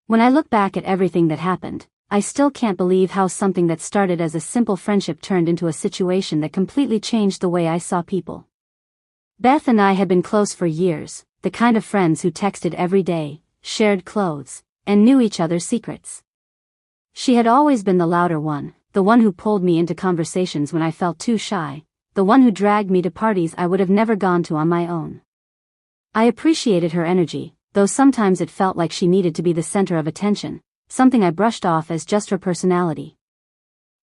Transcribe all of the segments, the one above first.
When I look back at everything that happened, I still can't believe how something that started as a simple friendship turned into a situation that completely changed the way I saw people. Beth and I had been close for years, the kind of friends who texted every day, shared clothes, and knew each other's secrets. She had always been the louder one, the one who pulled me into conversations when I felt too shy, the one who dragged me to parties I would have never gone to on my own. I appreciated her energy, though sometimes it felt like she needed to be the center of attention, something I brushed off as just her personality.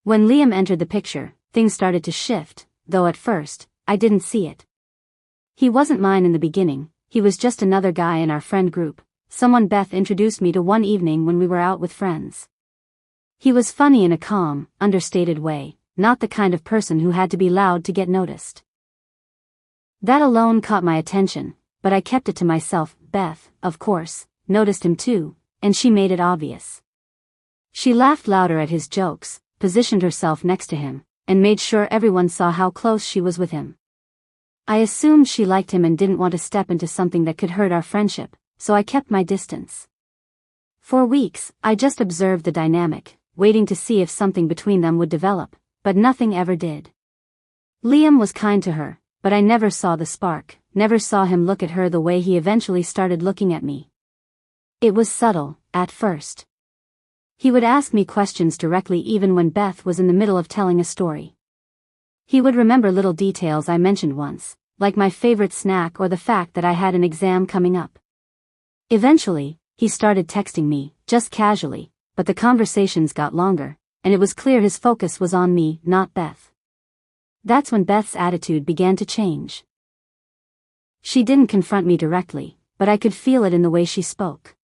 When Liam entered the picture, things started to shift, though at first, I didn't see it. He wasn't mine in the beginning, he was just another guy in our friend group, someone Beth introduced me to one evening when we were out with friends. He was funny in a calm, understated way, not the kind of person who had to be loud to get noticed. That alone caught my attention, but I kept it to myself. Beth, of course, noticed him too, and she made it obvious. She laughed louder at his jokes, positioned herself next to him, and made sure everyone saw how close she was with him. I assumed she liked him and didn't want to step into something that could hurt our friendship, so I kept my distance. For weeks, I just observed the dynamic, waiting to see if something between them would develop, but nothing ever did. Liam was kind to her, but I never saw the spark, never saw him look at her the way he eventually started looking at me. It was subtle, at first. He would ask me questions directly even when Beth was in the middle of telling a story. He would remember little details I mentioned once, like my favorite snack or the fact that I had an exam coming up. Eventually, he started texting me, just casually, but the conversations got longer, and it was clear his focus was on me, not Beth. That's when Beth's attitude began to change. She didn't confront me directly, but I could feel it in the way she spoke.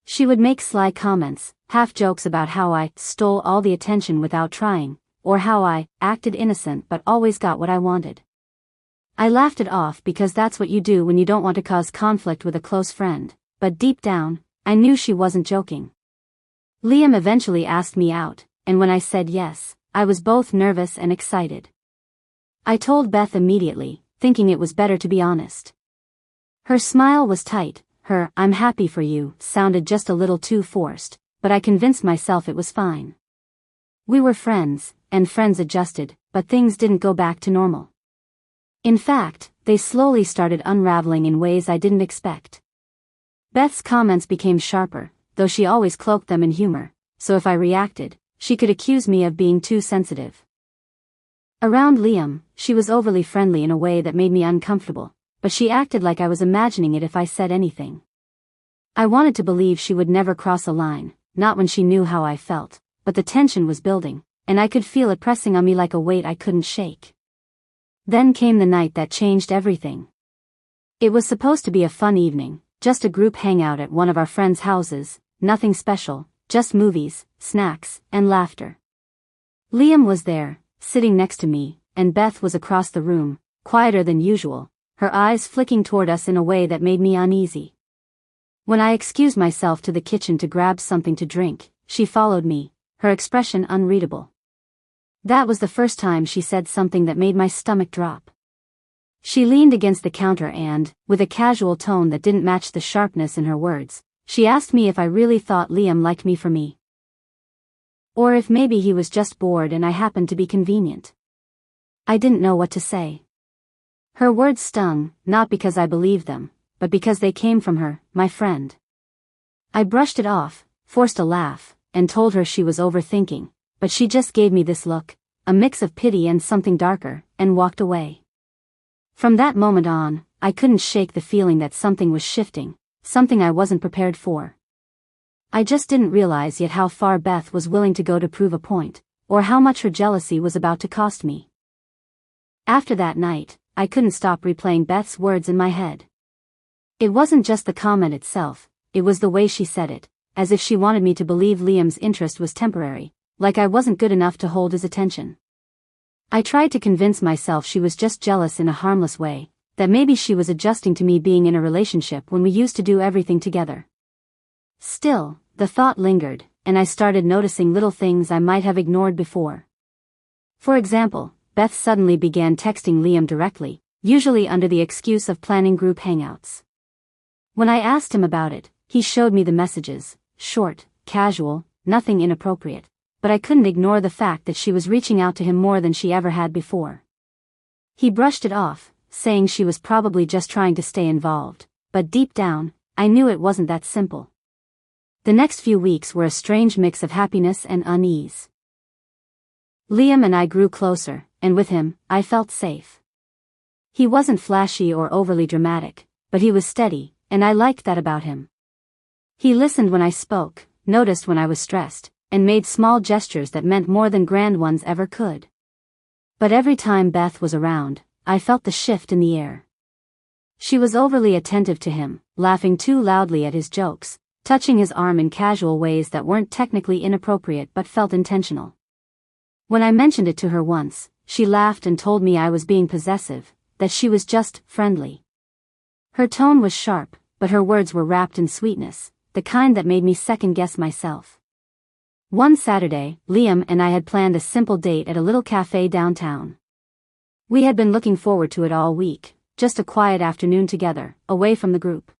She would make sly comments, half jokes about how I stole all the attention without trying, or how I acted innocent but always got what I wanted. I laughed it off because that's what you do when you don't want to cause conflict with a close friend, but deep down, I knew she wasn't joking. Liam eventually asked me out, and when I said yes, I was both nervous and excited. I told Beth immediately, thinking it was better to be honest. Her smile was tight, her "I'm happy for you" sounded just a little too forced, but I convinced myself it was fine. We were friends, and friends adjusted, but things didn't go back to normal. In fact, they slowly started unraveling in ways I didn't expect. Beth's comments became sharper, though she always cloaked them in humor, so if I reacted, she could accuse me of being too sensitive. Around Liam, she was overly friendly in a way that made me uncomfortable, but she acted like I was imagining it if I said anything. I wanted to believe she would never cross a line, not when she knew how I felt, but the tension was building, and I could feel it pressing on me like a weight I couldn't shake. Then came the night that changed everything. It was supposed to be a fun evening, just a group hangout at one of our friends' houses, nothing special, just movies, snacks, and laughter. Liam was there, sitting next to me, and Beth was across the room, quieter than usual, her eyes flicking toward us in a way that made me uneasy. When I excused myself to the kitchen to grab something to drink, she followed me, her expression unreadable. That was the first time she said something that made my stomach drop. She leaned against the counter and, with a casual tone that didn't match the sharpness in her words, she asked me if I really thought Liam liked me for me. Or if maybe he was just bored and I happened to be convenient. I didn't know what to say. Her words stung, not because I believed them, but because they came from her, my friend. I brushed it off, forced a laugh, and told her she was overthinking, but she just gave me this look, a mix of pity and something darker, and walked away. From that moment on, I couldn't shake the feeling that something was shifting, something I wasn't prepared for. I just didn't realize yet how far Beth was willing to go to prove a point, or how much her jealousy was about to cost me. After that night, I couldn't stop replaying Beth's words in my head. It wasn't just the comment itself, it was the way she said it, as if she wanted me to believe Liam's interest was temporary, like I wasn't good enough to hold his attention. I tried to convince myself she was just jealous in a harmless way, that maybe she was adjusting to me being in a relationship when we used to do everything together. Still, the thought lingered, and I started noticing little things I might have ignored before. For example, Beth suddenly began texting Liam directly, usually under the excuse of planning group hangouts. When I asked him about it, he showed me the messages, short, casual, nothing inappropriate, but I couldn't ignore the fact that she was reaching out to him more than she ever had before. He brushed it off, saying she was probably just trying to stay involved, but deep down, I knew it wasn't that simple. The next few weeks were a strange mix of happiness and unease. Liam and I grew closer, and with him, I felt safe. He wasn't flashy or overly dramatic, but he was steady, and I liked that about him. He listened when I spoke, noticed when I was stressed, and made small gestures that meant more than grand ones ever could. But every time Beth was around, I felt the shift in the air. She was overly attentive to him, laughing too loudly at his jokes, touching his arm in casual ways that weren't technically inappropriate but felt intentional. When I mentioned it to her once, she laughed and told me I was being possessive, that she was just friendly. Her tone was sharp, but her words were wrapped in sweetness, the kind that made me second-guess myself. One Saturday, Liam and I had planned a simple date at a little cafe downtown. We had been looking forward to it all week, just a quiet afternoon together, away from the group.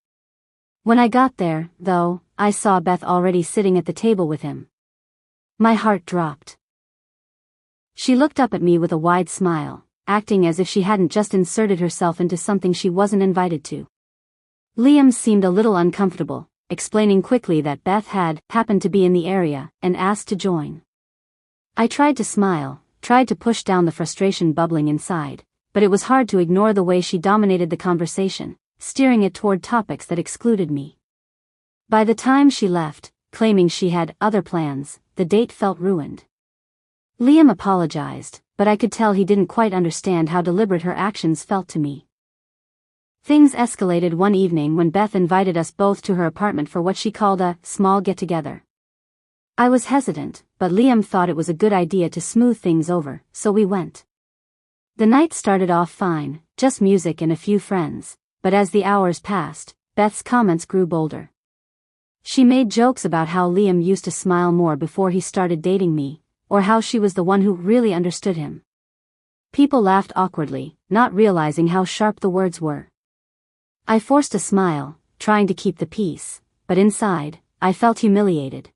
When I got there, though, I saw Beth already sitting at the table with him. My heart dropped. She looked up at me with a wide smile, acting as if she hadn't just inserted herself into something she wasn't invited to. Liam seemed a little uncomfortable, explaining quickly that Beth had happened to be in the area and asked to join. I tried to smile, tried to push down the frustration bubbling inside, but it was hard to ignore the way she dominated the conversation, steering it toward topics that excluded me. By the time she left, claiming she had other plans, the date felt ruined. Liam apologized, but I could tell he didn't quite understand how deliberate her actions felt to me. Things escalated one evening when Beth invited us both to her apartment for what she called a small get-together. I was hesitant, but Liam thought it was a good idea to smooth things over, so we went. The night started off fine, just music and a few friends, but as the hours passed, Beth's comments grew bolder. She made jokes about how Liam used to smile more before he started dating me, or how she was the one who really understood him. People laughed awkwardly, not realizing how sharp the words were. I forced a smile, trying to keep the peace, but inside, I felt humiliated.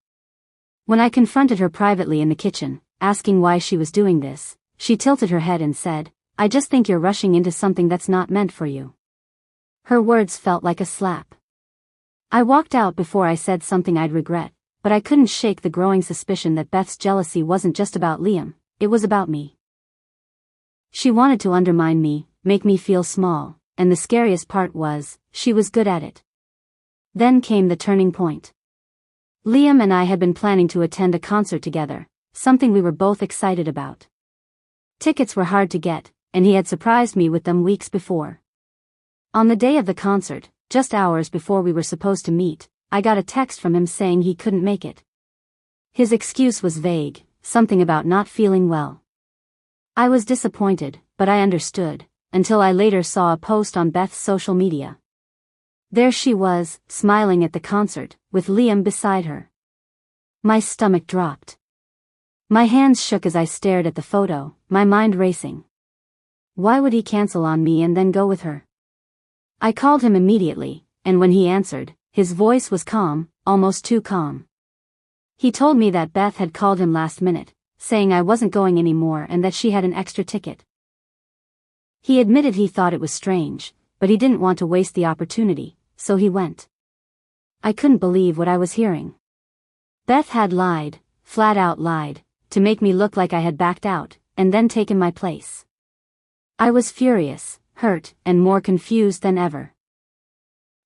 When I confronted her privately in the kitchen, asking why she was doing this, she tilted her head and said, "I just think you're rushing into something that's not meant for you." Her words felt like a slap. I walked out before I said something I'd regret, but I couldn't shake the growing suspicion that Beth's jealousy wasn't just about Liam, it was about me. She wanted to undermine me, make me feel small, and the scariest part was, she was good at it. Then came the turning point. Liam and I had been planning to attend a concert together, something we were both excited about. Tickets were hard to get, and he had surprised me with them weeks before. On the day of the concert, just hours before we were supposed to meet, I got a text from him saying he couldn't make it. His excuse was vague, something about not feeling well. I was disappointed, but I understood, until I later saw a post on Beth's social media. There she was, smiling at the concert, with Liam beside her. My stomach dropped. My hands shook as I stared at the photo, my mind racing. Why would he cancel on me and then go with her? I called him immediately, and when he answered, his voice was calm, almost too calm. He told me that Beth had called him last minute, saying I wasn't going anymore and that she had an extra ticket. He admitted he thought it was strange, but he didn't want to waste the opportunity, so he went. I couldn't believe what I was hearing. Beth had lied, flat out lied, to make me look like I had backed out, and then taken my place. I was furious, hurt, and more confused than ever.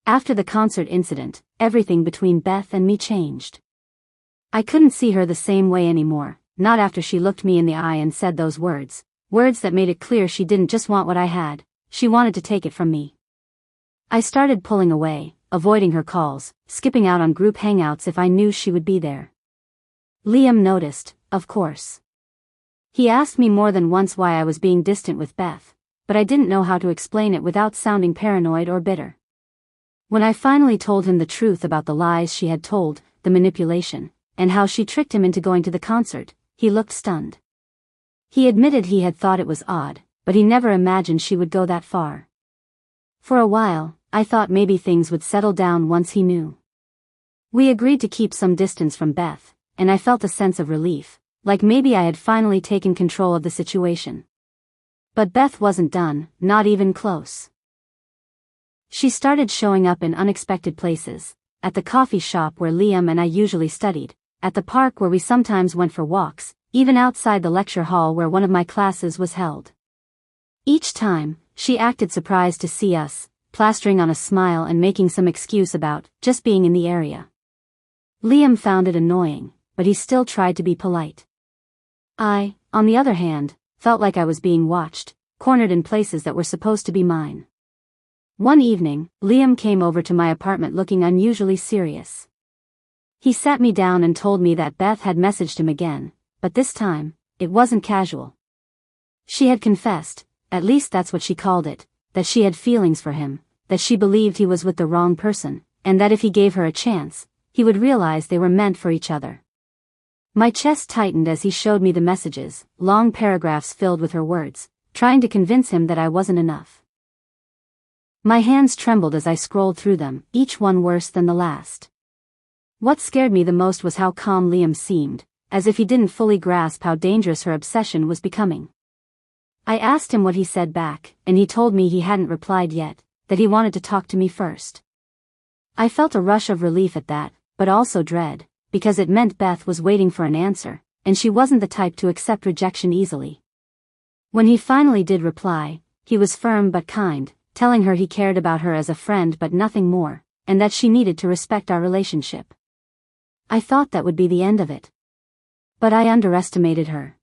After the concert incident, everything between Beth and me changed. I couldn't see her the same way anymore, not after she looked me in the eye and said those words that made it clear she didn't just want what I had, she wanted to take it from me. I started pulling away, avoiding her calls, skipping out on group hangouts if I knew she would be there. Liam noticed, of course. He asked me more than once why I was being distant with Beth, but I didn't know how to explain it without sounding paranoid or bitter. When I finally told him the truth about the lies she had told, the manipulation, and how she tricked him into going to the concert, he looked stunned. He admitted he had thought it was odd, but he never imagined she would go that far. For a while, I thought maybe things would settle down once he knew. We agreed to keep some distance from Beth, and I felt a sense of relief, like maybe I had finally taken control of the situation. But Beth wasn't done, not even close. She started showing up in unexpected places, at the coffee shop where Liam and I usually studied, at the park where we sometimes went for walks, even outside the lecture hall where one of my classes was held. Each time, she acted surprised to see us, plastering on a smile and making some excuse about just being in the area. Liam found it annoying, but he still tried to be polite. I, on the other hand, felt like I was being watched, cornered in places that were supposed to be mine. One evening, Liam came over to my apartment looking unusually serious. He sat me down and told me that Beth had messaged him again, but this time, it wasn't casual. She had confessed, at least that's what she called it, that she had feelings for him, that she believed he was with the wrong person, and that if he gave her a chance, he would realize they were meant for each other. My chest tightened as he showed me the messages, long paragraphs filled with her words, trying to convince him that I wasn't enough. My hands trembled as I scrolled through them, each one worse than the last. What scared me the most was how calm Liam seemed, as if he didn't fully grasp how dangerous her obsession was becoming. I asked him what he said back, and he told me he hadn't replied yet, that he wanted to talk to me first. I felt a rush of relief at that, but also dread, because it meant Beth was waiting for an answer, and she wasn't the type to accept rejection easily. When he finally did reply, he was firm but kind, telling her he cared about her as a friend but nothing more, and that she needed to respect our relationship. I thought that would be the end of it. But I underestimated her.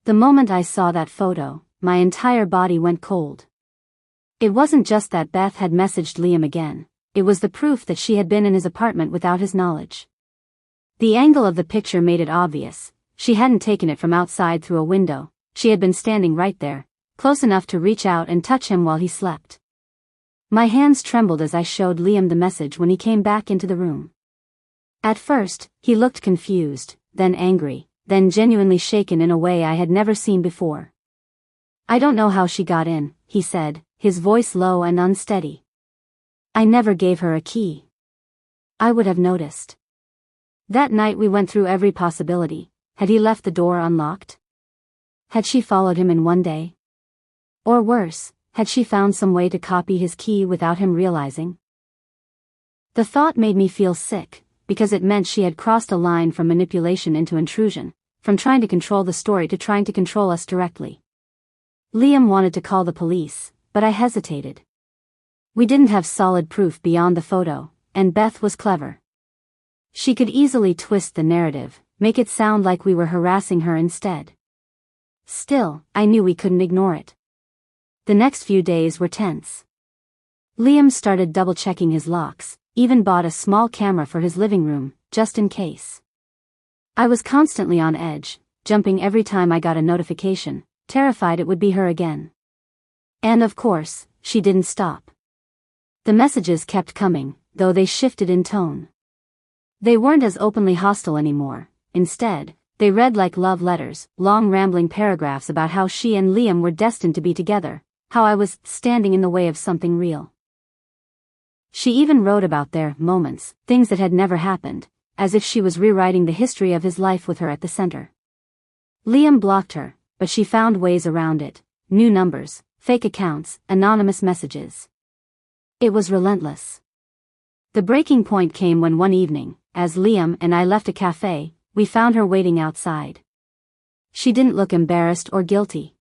The moment I saw that photo, my entire body went cold. It wasn't just that Beth had messaged Liam again, it was the proof that she had been in his apartment without his knowledge. The angle of the picture made it obvious, she hadn't taken it from outside through a window, she had been standing right there, close enough to reach out and touch him while he slept. My hands trembled as I showed Liam the message when he came back into the room. At first, he looked confused, then angry, then genuinely shaken in a way I had never seen before. "I don't know how she got in," he said, his voice low and unsteady. "I never gave her a key. I would have noticed." That night we went through every possibility. Had he left the door unlocked? Had she followed him in one day? Or worse, had she found some way to copy his key without him realizing? The thought made me feel sick, because it meant she had crossed a line from manipulation into intrusion, from trying to control the story to trying to control us directly. Liam wanted to call the police, but I hesitated. We didn't have solid proof beyond the photo, and Beth was clever. She could easily twist the narrative, make it sound like we were harassing her instead. Still, I knew we couldn't ignore it. The next few days were tense. Liam started double-checking his locks, even bought a small camera for his living room, just in case. I was constantly on edge, jumping every time I got a notification, terrified it would be her again. And of course, she didn't stop. The messages kept coming, though they shifted in tone. They weren't as openly hostile anymore. Instead, they read like love letters, long rambling paragraphs about how she and Liam were destined to be together, how I was standing in the way of something real. She even wrote about their moments, things that had never happened, as if she was rewriting the history of his life with her at the center. Liam blocked her, but she found ways around it: new numbers, fake accounts, anonymous messages. It was relentless. The breaking point came when one evening, as Liam and I left a cafe, we found her waiting outside. She didn't look embarrassed or guilty.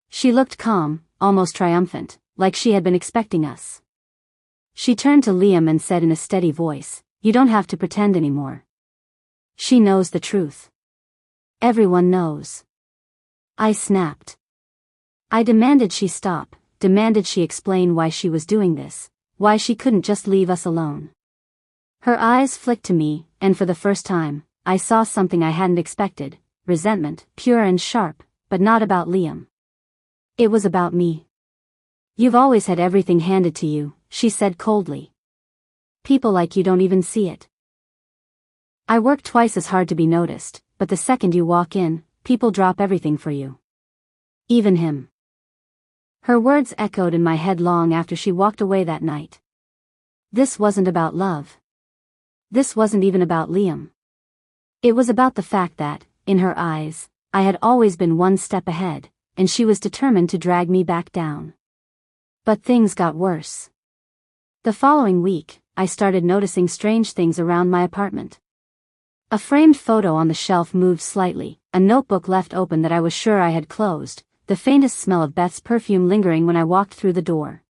She looked calm, almost triumphant, like she had been expecting us. She turned to Liam and said in a steady voice, "You don't have to pretend anymore. She knows the truth. Everyone knows." I snapped. I demanded she stop, demanded she explain why she was doing this, why she couldn't just leave us alone. Her eyes flicked to me, and for the first time, I saw something I hadn't expected: resentment, pure and sharp, but not about Liam. It was about me. "You've always had everything handed to you," she said coldly. "People like you don't even see it. I work twice as hard to be noticed, but the second you walk in, people drop everything for you. Even him." Her words echoed in my head long after she walked away that night. This wasn't about love. This wasn't even about Liam. It was about the fact that, in her eyes, I had always been one step ahead, and she was determined to drag me back down. But things got worse. The following week, I started noticing strange things around my apartment. A framed photo on the shelf moved slightly, a notebook left open that I was sure I had closed, the faintest smell of Beth's perfume lingering when I walked through the door.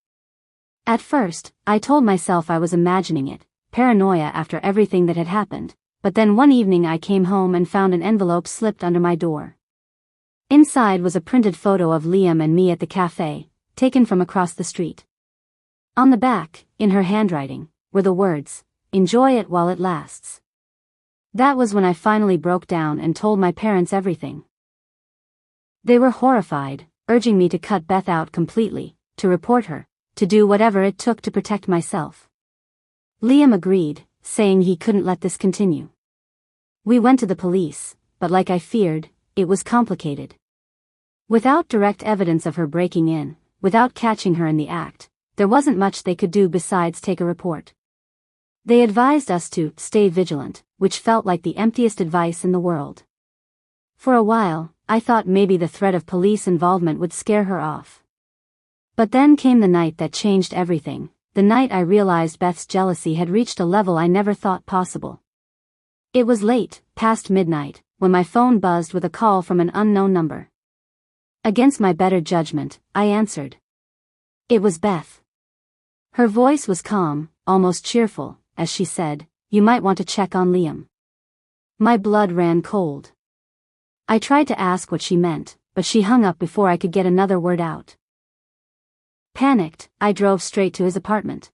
At first, I told myself I was imagining it, paranoia after everything that had happened, but then one evening I came home and found an envelope slipped under my door. Inside was a printed photo of Liam and me at the cafe, taken from across the street. On the back, in her handwriting, were the words, "Enjoy it while it lasts." That was when I finally broke down and told my parents everything. They were horrified, urging me to cut Beth out completely, to report her, to do whatever it took to protect myself. Liam agreed, saying he couldn't let this continue. We went to the police, but like I feared, it was complicated. Without direct evidence of her breaking in, without catching her in the act, there wasn't much they could do besides take a report. They advised us to stay vigilant, which felt like the emptiest advice in the world. For a while, I thought maybe the threat of police involvement would scare her off. But then came the night that changed everything, the night I realized Beth's jealousy had reached a level I never thought possible. It was late, past midnight, when my phone buzzed with a call from an unknown number. Against my better judgment, I answered. It was Beth. Her voice was calm, almost cheerful, as she said, "You might want to check on Liam." My blood ran cold. I tried to ask what she meant, but she hung up before I could get another word out. Panicked, I drove straight to his apartment.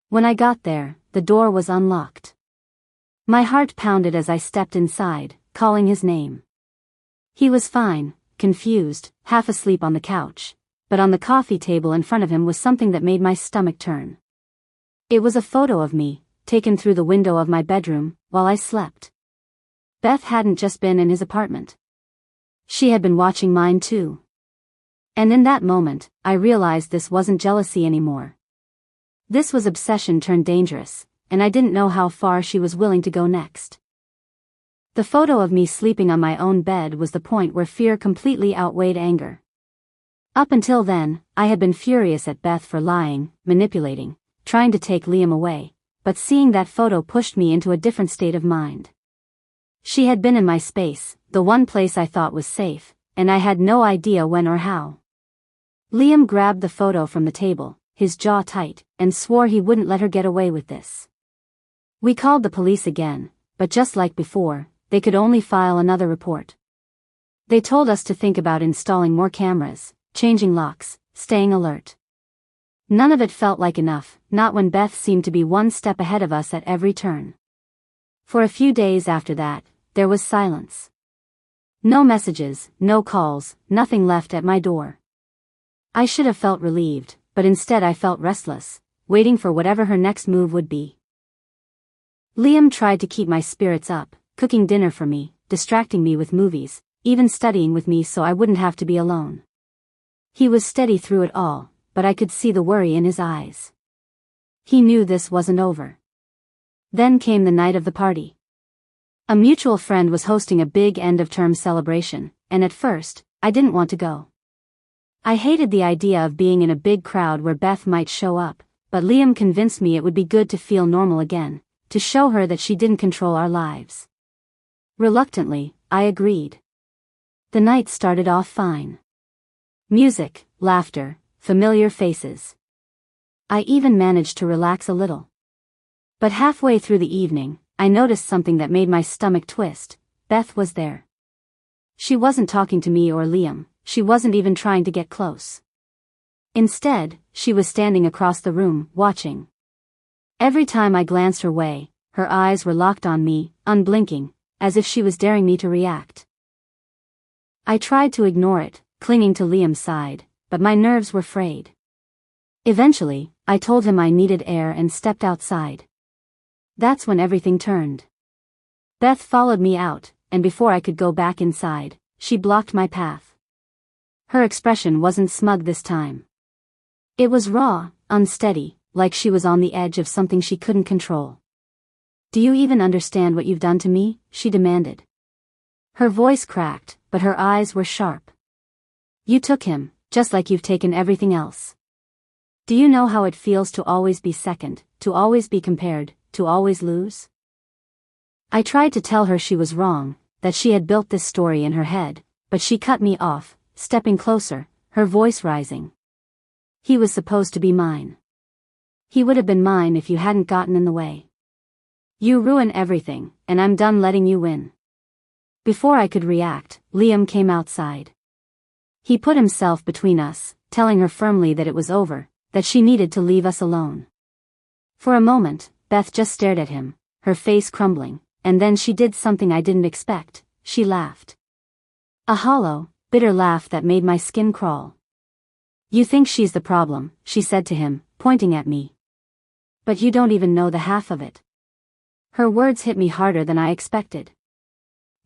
When I got there, the door was unlocked. My heart pounded as I stepped inside, calling his name. He was fine, confused, half asleep on the couch, but on the coffee table in front of him was something that made my stomach turn. It was a photo of me, taken through the window of my bedroom, while I slept. Beth hadn't just been in his apartment. She had been watching mine too. And in that moment, I realized this wasn't jealousy anymore. This was obsession turned dangerous, and I didn't know how far she was willing to go next. The photo of me sleeping on my own bed was the point where fear completely outweighed anger. Up until then, I had been furious at Beth for lying, manipulating, trying to take Liam away, but seeing that photo pushed me into a different state of mind. She had been in my space, the one place I thought was safe, and I had no idea when or how. Liam grabbed the photo from the table, his jaw tight, and swore he wouldn't let her get away with this. We called the police again, but just like before, they could only file another report. They told us to think about installing more cameras, changing locks, staying alert. None of it felt like enough, not when Beth seemed to be one step ahead of us at every turn. For a few days after that, there was silence. No messages, no calls, nothing left at my door. I should have felt relieved, but instead I felt restless, waiting for whatever her next move would be. Liam tried to keep my spirits up, cooking dinner for me, distracting me with movies, even studying with me so I wouldn't have to be alone. He was steady through it all, but I could see the worry in his eyes. He knew this wasn't over. Then came the night of the party. A mutual friend was hosting a big end-of-term celebration, and at first, I didn't want to go. I hated the idea of being in a big crowd where Beth might show up, but Liam convinced me it would be good to feel normal again, to show her that she didn't control our lives. Reluctantly, I agreed. The night started off fine. Music, laughter, familiar faces. I even managed to relax a little. But halfway through the evening, I noticed something that made my stomach twist. Beth was there. She wasn't talking to me or Liam, she wasn't even trying to get close. Instead, she was standing across the room, watching. Every time I glanced her way, her eyes were locked on me, unblinking, as if she was daring me to react. I tried to ignore it, clinging to Liam's side, but my nerves were frayed. Eventually, I told him I needed air and stepped outside. That's when everything turned. Beth followed me out, and before I could go back inside, she blocked my path. Her expression wasn't smug this time. It was raw, unsteady, like she was on the edge of something she couldn't control. "Do you even understand what you've done to me?" she demanded. Her voice cracked, but her eyes were sharp. "You took him, just like you've taken everything else. Do you know how it feels to always be second, to always be compared, to always lose?" I tried to tell her she was wrong, that she had built this story in her head, but she cut me off, stepping closer, her voice rising. "He was supposed to be mine. He would have been mine if you hadn't gotten in the way. You ruin everything, and I'm done letting you win." Before I could react, Liam came outside. He put himself between us, telling her firmly that it was over, that she needed to leave us alone. For a moment, Beth just stared at him, her face crumbling, and then she did something I didn't expect. She laughed. A hollow, bitter laugh that made my skin crawl. "You think she's the problem," she said to him, pointing at me. "But you don't even know the half of it." Her words hit me harder than I expected.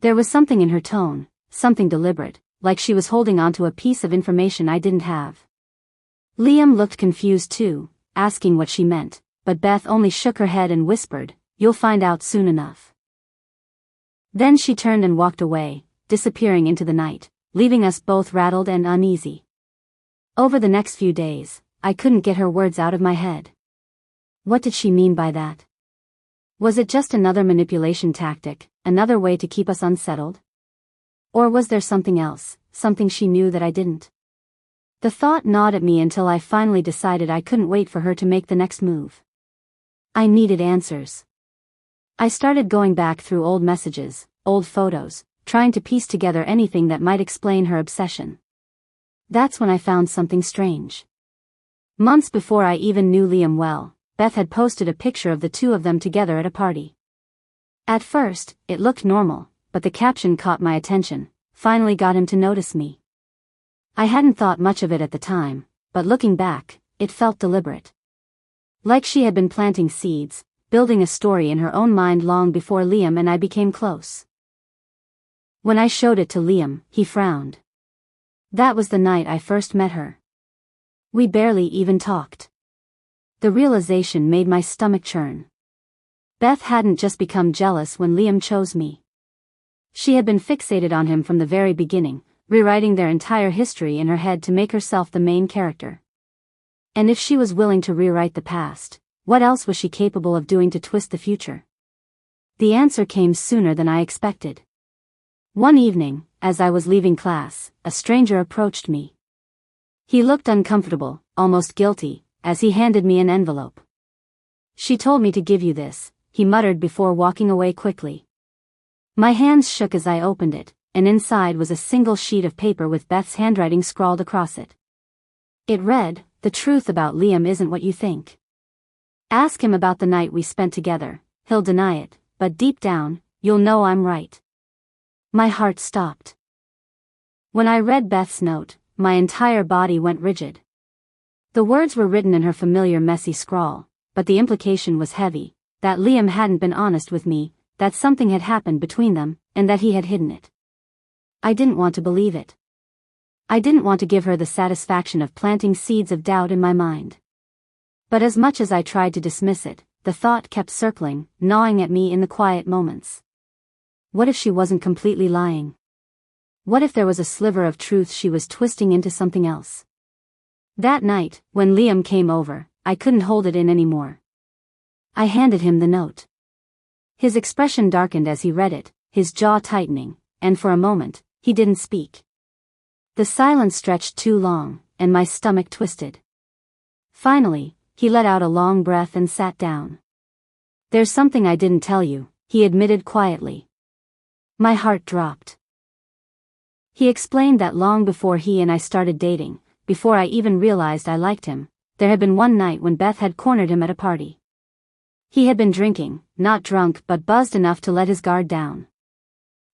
There was something in her tone, something deliberate, like she was holding onto a piece of information I didn't have. Liam looked confused too, asking what she meant, but Beth only shook her head and whispered, "You'll find out soon enough." Then she turned and walked away, disappearing into the night, leaving us both rattled and uneasy. Over the next few days, I couldn't get her words out of my head. What did she mean by that? Was it just another manipulation tactic, another way to keep us unsettled? Or was there something else, something she knew that I didn't? The thought gnawed at me until I finally decided I couldn't wait for her to make the next move. I needed answers. I started going back through old messages, old photos, trying to piece together anything that might explain her obsession. That's when I found something strange. Months before I even knew Liam well, Beth had posted a picture of the two of them together at a party. At first, it looked normal, but the caption caught my attention, finally got him to notice me. I hadn't thought much of it at the time, but looking back, it felt deliberate. Like she had been planting seeds, building a story in her own mind long before Liam and I became close. When I showed it to Liam, he frowned. That was the night I first met her. We barely even talked. The realization made my stomach churn. Beth hadn't just become jealous when Liam chose me. She had been fixated on him from the very beginning, rewriting their entire history in her head to make herself the main character. And if she was willing to rewrite the past, what else was she capable of doing to twist the future? The answer came sooner than I expected. One evening, as I was leaving class, a stranger approached me. He looked uncomfortable, almost guilty, as he handed me an envelope. "She told me to give you this," he muttered before walking away quickly. My hands shook as I opened it, and inside was a single sheet of paper with Beth's handwriting scrawled across it. It read, "The truth about Liam isn't what you think. Ask him about the night we spent together, he'll deny it, but deep down, you'll know I'm right." My heart stopped. When I read Beth's note, my entire body went rigid. The words were written in her familiar messy scrawl, but the implication was heavy, that Liam hadn't been honest with me, that something had happened between them, and that he had hidden it. I didn't want to believe it. I didn't want to give her the satisfaction of planting seeds of doubt in my mind. But as much as I tried to dismiss it, the thought kept circling, gnawing at me in the quiet moments. What if she wasn't completely lying? What if there was a sliver of truth she was twisting into something else? That night, when Liam came over, I couldn't hold it in anymore. I handed him the note. His expression darkened as he read it, his jaw tightening, and for a moment, he didn't speak. The silence stretched too long, and my stomach twisted. Finally, he let out a long breath and sat down. "There's something I didn't tell you," he admitted quietly. My heart dropped. He explained that long before he and I started dating, before I even realized I liked him, there had been one night when Beth had cornered him at a party. He had been drinking, not drunk but buzzed enough to let his guard down.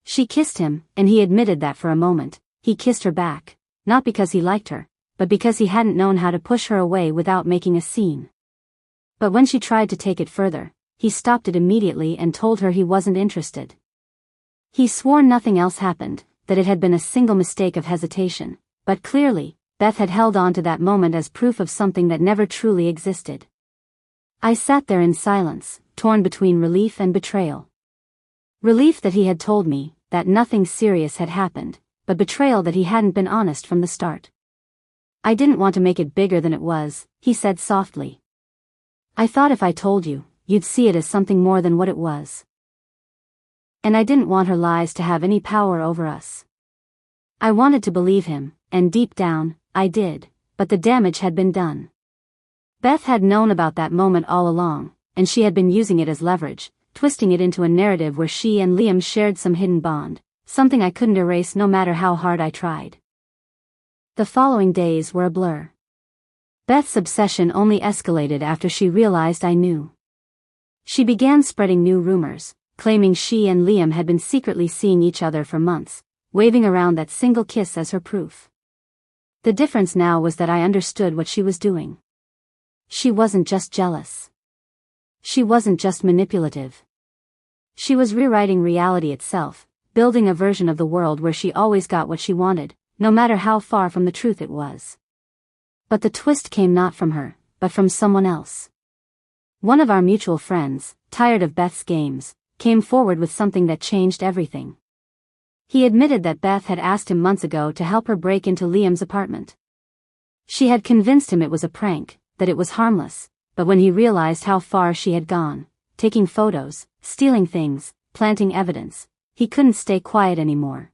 She kissed him, and he admitted that for a moment, he kissed her back, not because he liked her, but because he hadn't known how to push her away without making a scene. But when she tried to take it further, he stopped it immediately and told her he wasn't interested. He swore nothing else happened, that it had been a single mistake of hesitation, but clearly, Beth had held on to that moment as proof of something that never truly existed. I sat there in silence, torn between relief and betrayal. Relief that he had told me, that nothing serious had happened, but betrayal that he hadn't been honest from the start. "I didn't want to make it bigger than it was," he said softly. "I thought if I told you, you'd see it as something more than what it was. And I didn't want her lies to have any power over us." I wanted to believe him, and deep down, I did, but the damage had been done. Beth had known about that moment all along, and she had been using it as leverage, twisting it into a narrative where she and Liam shared some hidden bond, something I couldn't erase no matter how hard I tried. The following days were a blur. Beth's obsession only escalated after she realized I knew. She began spreading new rumors, claiming she and Liam had been secretly seeing each other for months, waving around that single kiss as her proof. The difference now was that I understood what she was doing. She wasn't just jealous. She wasn't just manipulative. She was rewriting reality itself, building a version of the world where she always got what she wanted, no matter how far from the truth it was. But the twist came not from her, but from someone else. One of our mutual friends, tired of Beth's games, came forward with something that changed everything. He admitted that Beth had asked him months ago to help her break into Liam's apartment. She had convinced him it was a prank, that it was harmless, but when he realized how far she had gone, taking photos, stealing things, planting evidence, he couldn't stay quiet anymore.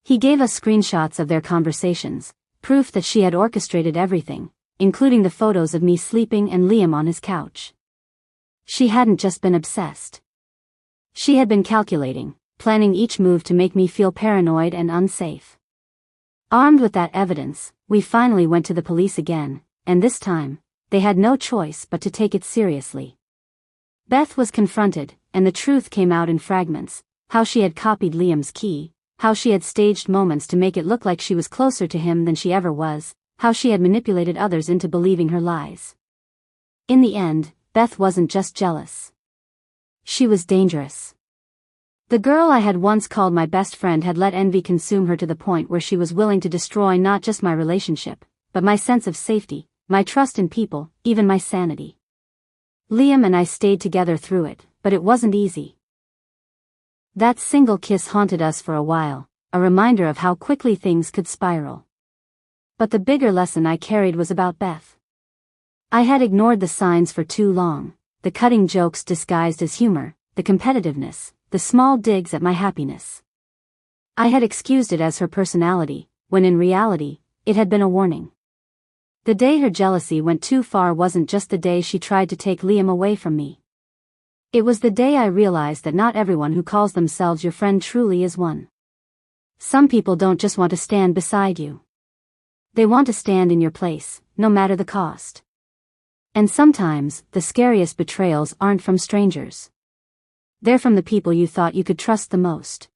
He gave us screenshots of their conversations, proof that she had orchestrated everything, including the photos of me sleeping and Liam on his couch. She hadn't just been obsessed. She had been calculating, planning each move to make me feel paranoid and unsafe. Armed with that evidence, we finally went to the police again, and this time, they had no choice but to take it seriously. Beth was confronted, and the truth came out in fragments, how she had copied Liam's key, how she had staged moments to make it look like she was closer to him than she ever was, how she had manipulated others into believing her lies. In the end, Beth wasn't just jealous. She was dangerous. The girl I had once called my best friend had let envy consume her to the point where she was willing to destroy not just my relationship, but my sense of safety, my trust in people, even my sanity. Liam and I stayed together through it, but it wasn't easy. That single kiss haunted us for a while, a reminder of how quickly things could spiral. But the bigger lesson I carried was about Beth. I had ignored the signs for too long, the cutting jokes disguised as humor, the competitiveness, the small digs at my happiness. I had excused it as her personality, when in reality, it had been a warning. The day her jealousy went too far wasn't just the day she tried to take Liam away from me. It was the day I realized that not everyone who calls themselves your friend truly is one. Some people don't just want to stand beside you. They want to stand in your place, no matter the cost. And sometimes, the scariest betrayals aren't from strangers. They're from the people you thought you could trust the most.